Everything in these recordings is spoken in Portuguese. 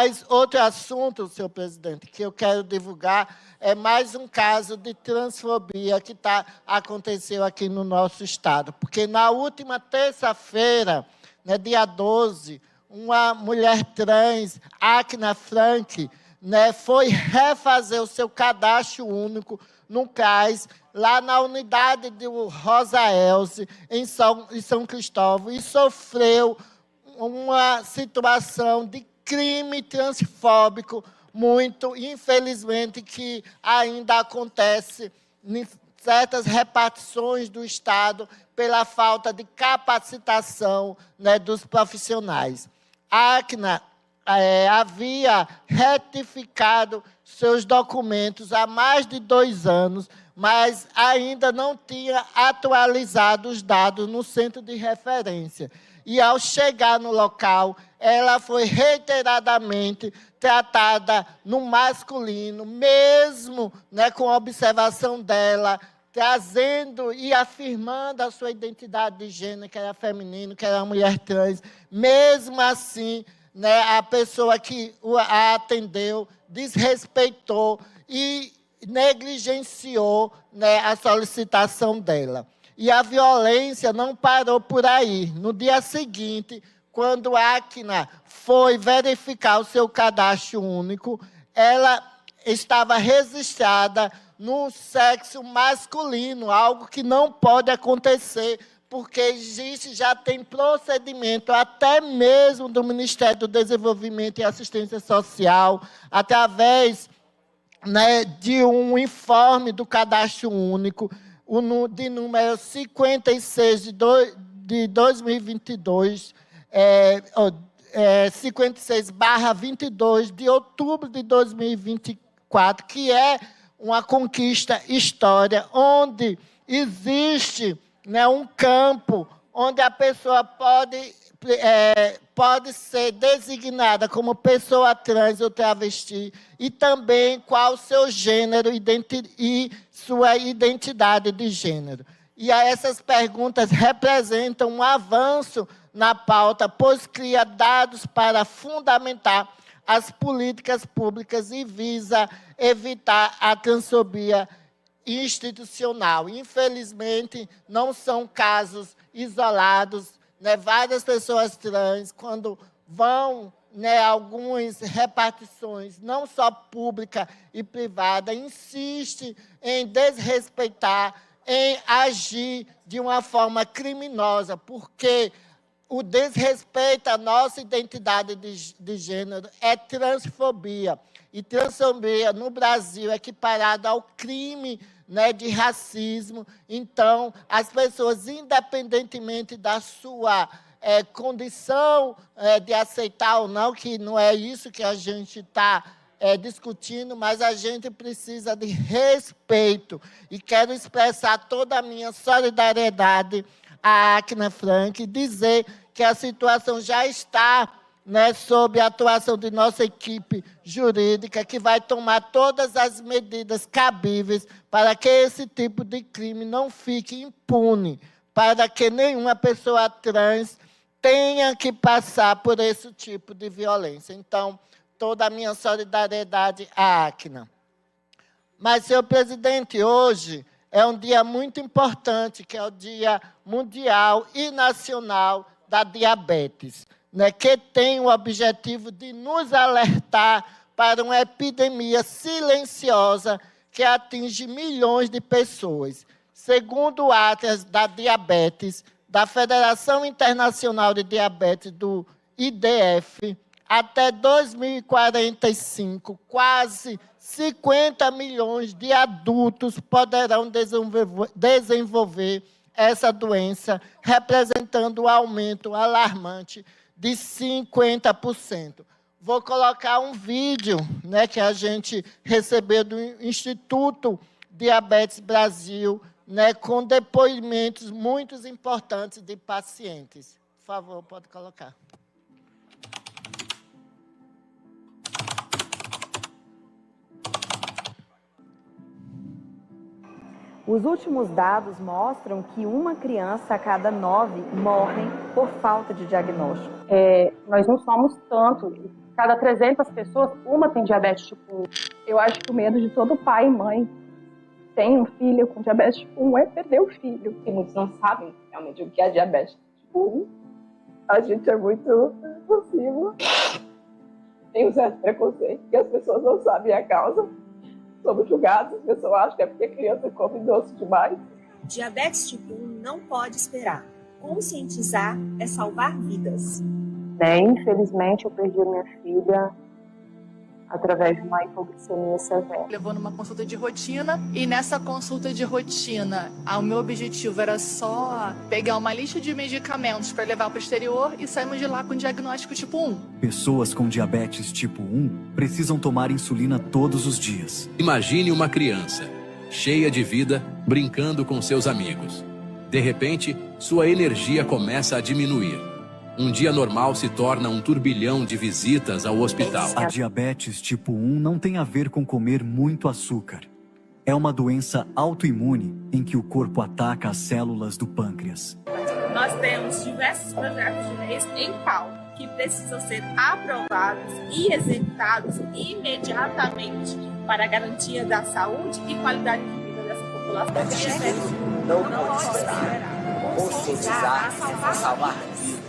Mas outro assunto, senhor presidente, que eu quero divulgar é mais um caso de transfobia que aconteceu aqui no nosso estado. Porque na última terça-feira, né, dia 12, uma mulher trans, Akna Frank, né, foi refazer o seu cadastro único no CAS, lá na unidade do Rosa Elze, em São Cristóvão, e sofreu uma situação de crime transfóbico muito, infelizmente, que ainda acontece em certas repartições do Estado pela falta de capacitação, né, dos profissionais. A Akna havia retificado seus documentos há mais de 2 anos, mas ainda não tinha atualizado os dados no centro de referência. E, ao chegar no local, ela foi reiteradamente tratada no masculino, mesmo, né, com a observação dela, trazendo e afirmando a sua identidade de gênero, que era feminino, que era mulher trans. Mesmo assim, né, a pessoa que a atendeu desrespeitou e negligenciou, né, a solicitação dela. E a violência não parou por aí. No dia seguinte, quando a Akna foi verificar o seu cadastro único, ela estava registrada no sexo masculino, algo que não pode acontecer, porque já tem procedimento, até mesmo do Ministério do Desenvolvimento e Assistência Social, através, né, de um informe do cadastro único, de número 56 de 2022, 56/22 de outubro de 2024, que é uma conquista histórica, onde existe, né, um campo onde a pessoa pode ser designada como pessoa trans ou travesti, e também qual o seu gênero e sua identidade de gênero. E essas perguntas representam um avanço na pauta, pois cria dados para fundamentar as políticas públicas e visa evitar a transfobia institucional. Infelizmente, não são casos isolados, né? Várias pessoas trans, quando vão, né, algumas repartições, não só pública e privada, insistem em desrespeitar, em agir de uma forma criminosa, porque o desrespeito à nossa identidade de gênero é transfobia. E transfobia no Brasil é equiparada ao crime, né, de racismo. Então, as pessoas, independentemente da sua condição de aceitar ou não, que não é isso que a gente está discutindo, mas a gente precisa de respeito. E quero expressar toda a minha solidariedade à Akna Frank e dizer que a situação já está, né, sob a atuação de nossa equipe jurídica, que vai tomar todas as medidas cabíveis para que esse tipo de crime não fique impune, para que nenhuma pessoa trans tenha que passar por esse tipo de violência. Então, toda a minha solidariedade à Akna. Mas, senhor presidente, hoje é um dia muito importante, que é o Dia Mundial e Nacional da Diabetes, né, que tem o objetivo de nos alertar para uma epidemia silenciosa que atinge milhões de pessoas. Segundo o Atlas da Diabetes, da Federação Internacional de Diabetes, do IDF, até 2045, quase 50 milhões de adultos poderão desenvolver essa doença, representando um aumento alarmante de 50%. Vou colocar um vídeo, né, que a gente recebeu do Instituto Diabetes Brasil, né, com depoimentos muito importantes de pacientes. Por favor, pode colocar. Os últimos dados mostram que uma criança a cada 9 morrem por falta de diagnóstico. Nós não somos tanto cada 300 pessoas, uma tem diabetes tipo 1. Eu acho que o medo de todo pai e mãe que tem um filho com diabetes tipo 1 é perder o filho. E muitos não sabem realmente o que é diabetes tipo 1. A gente é muito impulsivo. Tem um certo preconceito, que as pessoas não sabem a causa. Somos julgados, as pessoas acham que é porque a criança come doce demais. Diabetes tipo 1 não pode esperar. Conscientizar é salvar vidas. Infelizmente, eu perdi a minha filha através de uma hipoglicemia severa. Levou numa consulta de rotina, e nessa consulta de rotina, o meu objetivo era só pegar uma lista de medicamentos para levar para o exterior e saímos de lá com diagnóstico tipo 1. Pessoas com diabetes tipo 1 precisam tomar insulina todos os dias. Imagine uma criança, cheia de vida, brincando com seus amigos. De repente, sua energia começa a diminuir. Um dia normal se torna um turbilhão de visitas ao hospital. A diabetes tipo 1 não tem a ver com comer muito açúcar. É uma doença autoimune em que o corpo ataca as células do pâncreas. Nós temos diversos projetos de leis em pauta que precisam ser aprovados e executados imediatamente para a garantia da saúde e qualidade de vida dessa população. Não pode esperar. Conscientizar, salvar vidas.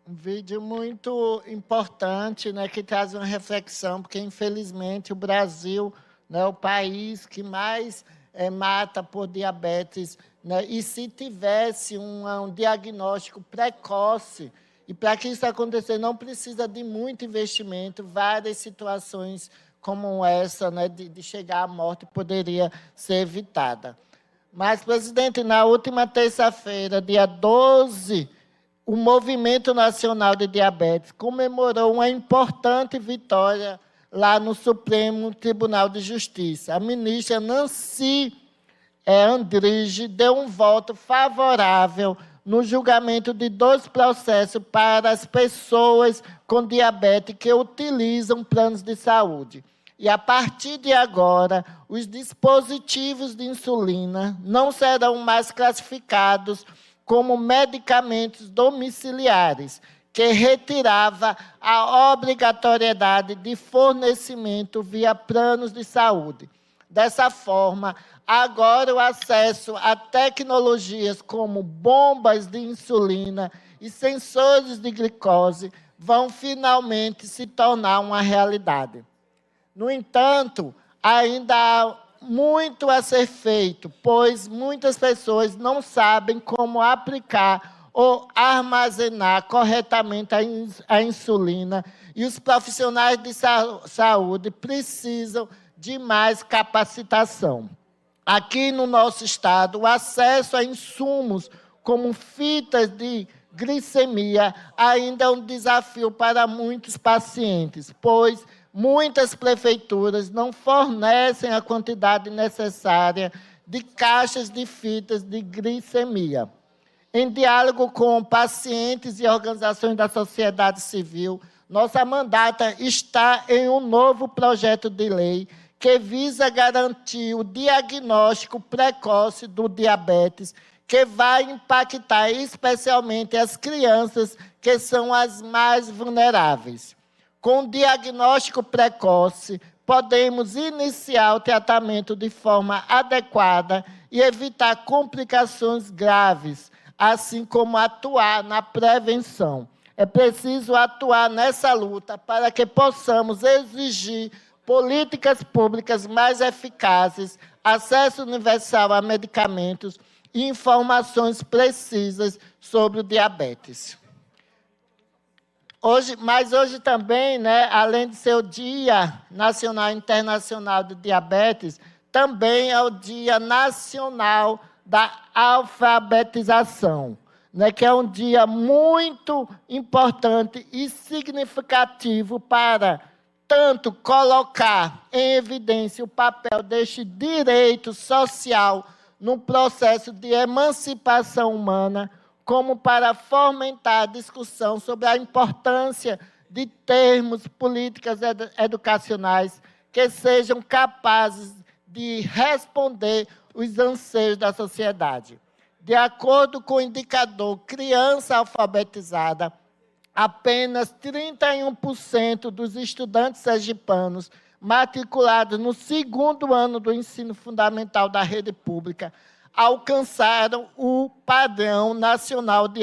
Um vídeo muito importante, né, que traz uma reflexão, porque, infelizmente, o Brasil, né, é o país que mais mata por diabetes, né, e se tivesse um diagnóstico precoce, e para que isso acontecer não precisa de muito investimento, várias situações como essa, né, de chegar à morte, poderia ser evitada. Mas, presidente, na última terça-feira, dia 12, o Movimento Nacional de Diabetes comemorou uma importante vitória lá no Supremo Tribunal de Justiça. A ministra Nancy Andrighi deu um voto favorável no julgamento de 2 processos para as pessoas com diabetes que utilizam planos de saúde. E, a partir de agora, os dispositivos de insulina não serão mais classificados como medicamentos domiciliares, que retirava a obrigatoriedade de fornecimento via planos de saúde. Dessa forma, agora o acesso a tecnologias como bombas de insulina e sensores de glicose vão finalmente se tornar uma realidade. No entanto, ainda há muito a ser feito, pois muitas pessoas não sabem como aplicar ou armazenar corretamente a insulina, e os profissionais de saúde precisam de mais capacitação. Aqui no nosso estado, o acesso a insumos como fitas de glicemia ainda é um desafio para muitos pacientes, pois muitas prefeituras não fornecem a quantidade necessária de caixas de fitas de glicemia. Em diálogo com pacientes e organizações da sociedade civil, nossa mandata está em um novo projeto de lei que visa garantir o diagnóstico precoce do diabetes, que vai impactar especialmente as crianças, que são as mais vulneráveis. Com diagnóstico precoce, podemos iniciar o tratamento de forma adequada e evitar complicações graves, assim como atuar na prevenção. É preciso atuar nessa luta para que possamos exigir políticas públicas mais eficazes, acesso universal a medicamentos e informações precisas sobre o diabetes. Hoje também, né, além de ser o Dia Nacional e Internacional de Diabetes, também é o Dia Nacional da Alfabetização, né, que é um dia muito importante e significativo para tanto colocar em evidência o papel deste direito social num processo de emancipação humana, como para fomentar a discussão sobre a importância de termos políticas educacionais que sejam capazes de responder os anseios da sociedade. De acordo com o indicador Criança Alfabetizada, apenas 31% dos estudantes sergipanos matriculados no 2º ano do ensino fundamental da rede pública alcançaram o padrão nacional de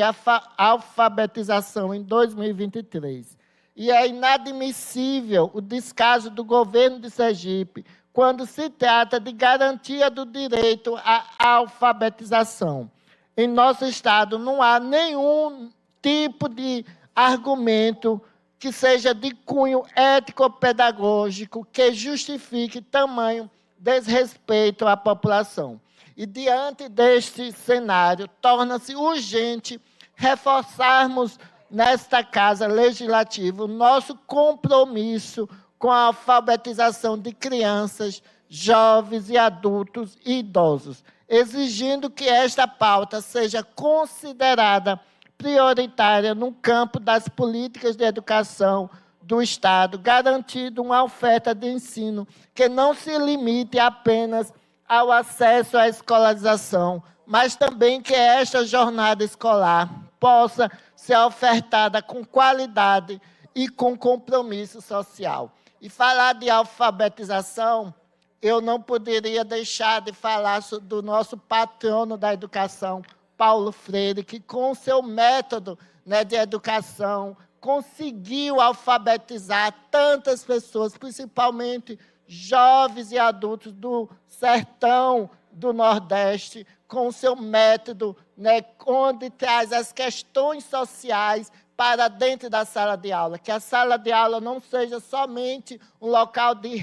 alfabetização em 2023. E é inadmissível o descaso do governo de Sergipe quando se trata de garantia do direito à alfabetização. Em nosso Estado, não há nenhum tipo de argumento que seja de cunho ético-pedagógico que justifique tamanho desrespeito à população. E, diante deste cenário, torna-se urgente reforçarmos nesta Casa Legislativa o nosso compromisso com a alfabetização de crianças, jovens e adultos e idosos, exigindo que esta pauta seja considerada prioritária no campo das políticas de educação do Estado, garantindo uma oferta de ensino que não se limite apenas ao acesso à escolarização, mas também que esta jornada escolar possa ser ofertada com qualidade e com compromisso social. E falar de alfabetização, eu não poderia deixar de falar do nosso patrono da educação, Paulo Freire, que com o seu método, né, de educação conseguiu alfabetizar tantas pessoas, principalmente jovens e adultos do sertão do Nordeste, com o seu método, né, onde traz as questões sociais para dentro da sala de aula, que a sala de aula não seja somente um local de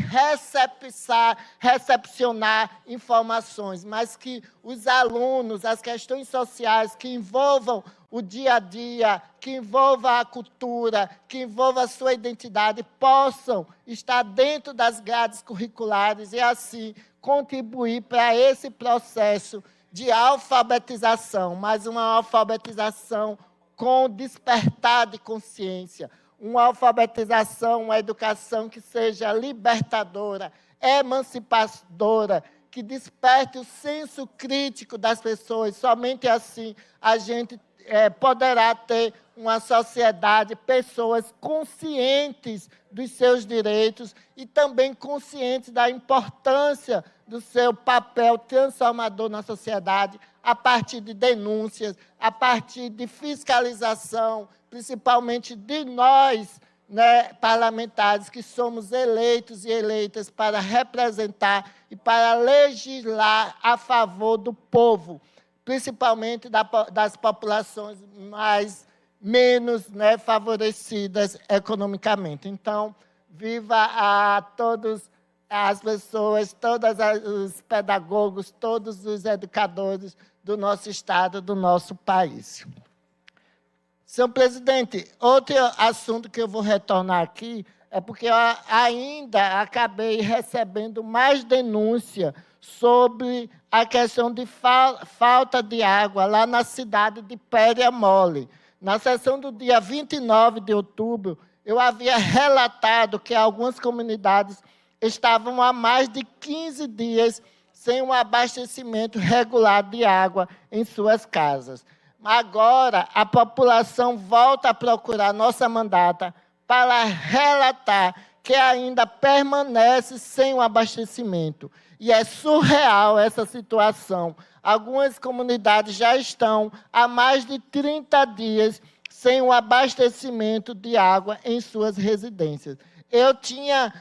recepcionar informações, mas que os alunos, as questões sociais que envolvam o dia a dia, que envolvam a cultura, que envolvam a sua identidade, possam estar dentro das grades curriculares e, assim, contribuir para esse processo de alfabetização, mas uma alfabetização com despertar de consciência, uma alfabetização, uma educação que seja libertadora, emancipadora, que desperte o senso crítico das pessoas. Somente assim a gente poderá ter uma sociedade, pessoas conscientes dos seus direitos e também conscientes da importância do seu papel transformador na sociedade, a partir de denúncias, a partir de fiscalização, principalmente de nós, né, parlamentares, que somos eleitos e eleitas para representar e para legislar a favor do povo, principalmente das populações menos, né, favorecidas economicamente. Então, viva a todos as pessoas, todos os pedagogos, todos os educadores do nosso Estado, do nosso país. Senhor presidente, outro assunto que eu vou retornar aqui é porque eu ainda acabei recebendo mais denúncia sobre a questão de falta de água lá na cidade de Péria Mole. Na sessão do dia 29 de outubro, eu havia relatado que algumas comunidades estavam há mais de 15 dias sem um abastecimento regular de água em suas casas. Agora, a população volta a procurar nossa mandata para relatar que ainda permanece sem o abastecimento. E é surreal essa situação. Algumas comunidades já estão há mais de 30 dias sem o abastecimento de água em suas residências. Eu tinha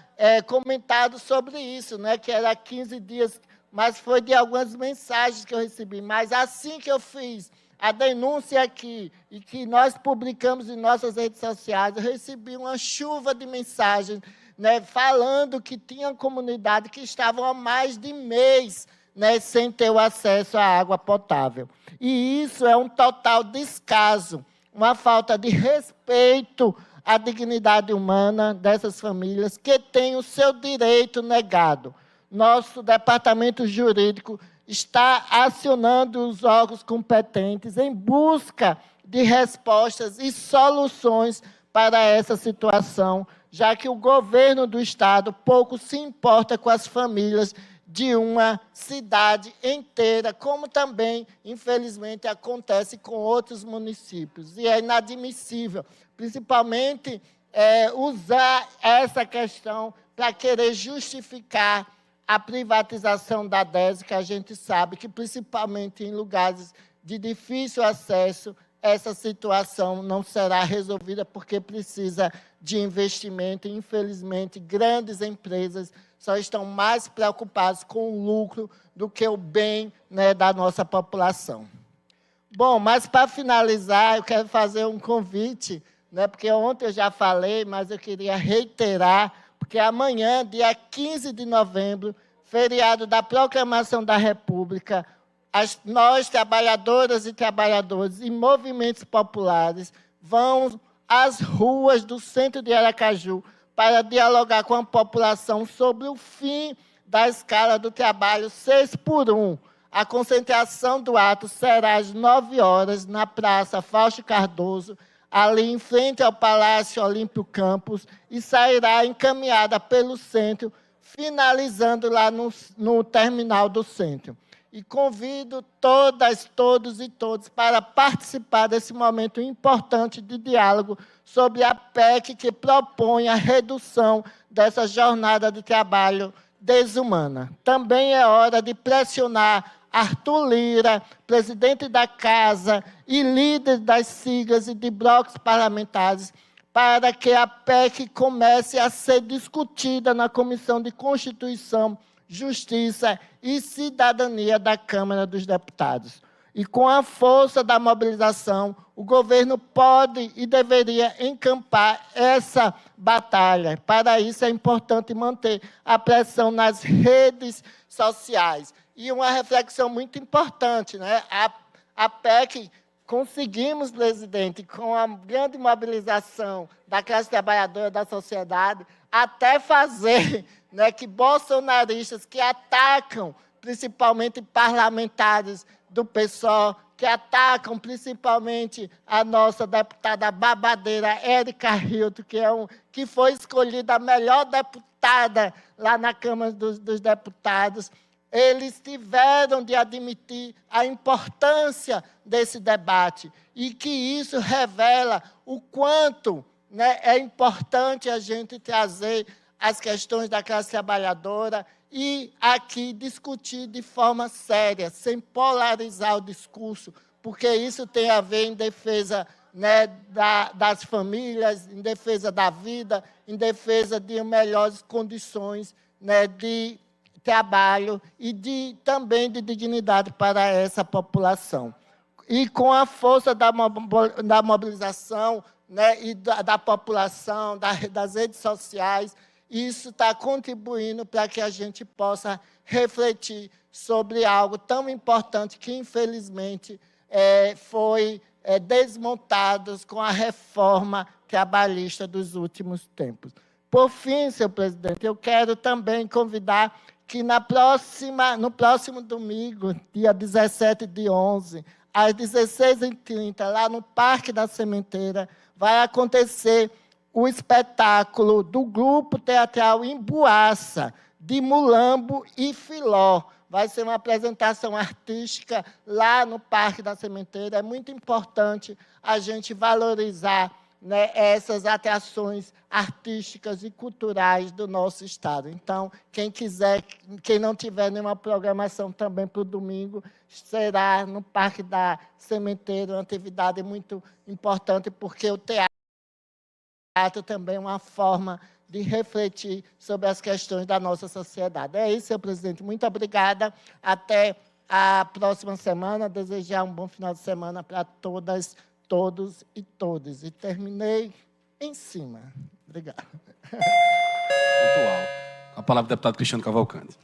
comentado sobre isso, né, que era 15 dias, mas foi de algumas mensagens que eu recebi. Mas assim que eu fiz a denúncia aqui e que nós publicamos em nossas redes sociais, eu recebi uma chuva de mensagens, né, falando que tinha comunidade que estavam há mais de mês, né, sem ter o acesso à água potável. E isso é um total descaso, uma falta de respeito à dignidade humana dessas famílias que têm o seu direito negado. Nosso departamento jurídico está acionando os órgãos competentes em busca de respostas e soluções para essa situação, já que o governo do Estado pouco se importa com as famílias de uma cidade inteira, como também, infelizmente, acontece com outros municípios. E é inadmissível, principalmente, usar essa questão para querer justificar a privatização da DESE, que a gente sabe que, principalmente em lugares de difícil acesso, essa situação não será resolvida porque precisa de investimento. E, infelizmente, grandes empresas só estão mais preocupadas com o lucro do que o bem, né, da nossa população. Bom, mas para finalizar, eu quero fazer um convite, né, porque ontem eu já falei, mas eu queria reiterar, porque amanhã, dia 15 de novembro, feriado da Proclamação da República, nós, trabalhadoras e trabalhadores e movimentos populares, vão às ruas do centro de Aracaju para dialogar com a população sobre o fim da escala do trabalho 6x1. A concentração do ato será às 9 horas na Praça Fausto Cardoso, ali em frente ao Palácio Olímpio Campos, e sairá encaminhada pelo centro, finalizando lá no terminal do centro. E convido todas, todos e todos para participar desse momento importante de diálogo sobre a PEC que propõe a redução dessa jornada de trabalho desumana. Também é hora de pressionar Arthur Lira, presidente da Casa e líder das siglas e de blocos parlamentares, para que a PEC comece a ser discutida na Comissão de Constituição, Justiça e Cidadania da Câmara dos Deputados. E com a força da mobilização, o governo pode e deveria encampar essa batalha. Para isso é importante manter a pressão nas redes sociais. E uma reflexão muito importante, né? A PEC, conseguimos, presidente, com a grande mobilização da classe trabalhadora, da sociedade, até fazer, né, que bolsonaristas que atacam principalmente parlamentares do PSOL, que atacam principalmente a nossa deputada babadeira Érica Hilton, que foi escolhida a melhor deputada lá na Câmara dos Deputados, eles tiveram de admitir a importância desse debate e que isso revela o quanto, né, é importante a gente trazer as questões da classe trabalhadora e aqui discutir de forma séria, sem polarizar o discurso, porque isso tem a ver em defesa, né, das famílias, em defesa da vida, em defesa de melhores condições, né, de trabalho e também de dignidade para essa população. E com a força da mobilização, né, e da população, das redes sociais, isso está contribuindo para que a gente possa refletir sobre algo tão importante que, infelizmente, foi desmontado com a reforma trabalhista dos últimos tempos. Por fim, senhor presidente, eu quero também convidar que no próximo domingo, dia 17/11, às 16h30, lá no Parque da Sementeira, vai acontecer o espetáculo do Grupo Teatral Emboaça, de Mulambo e Filó. Vai ser uma apresentação artística lá no Parque da Sementeira. É muito importante a gente valorizar, né, essas atrações artísticas e culturais do nosso Estado. Então, quem não tiver nenhuma programação também para o domingo, será no Parque da Sementeira, uma atividade muito importante, porque o teatro também é uma forma de refletir sobre as questões da nossa sociedade. É isso, senhor presidente. Muito obrigada. Até a próxima semana. Desejar um bom final de semana para todas, todos e todas. E terminei em cima. Obrigado. Pontual. Com a palavra, o deputado Cristiano Cavalcante.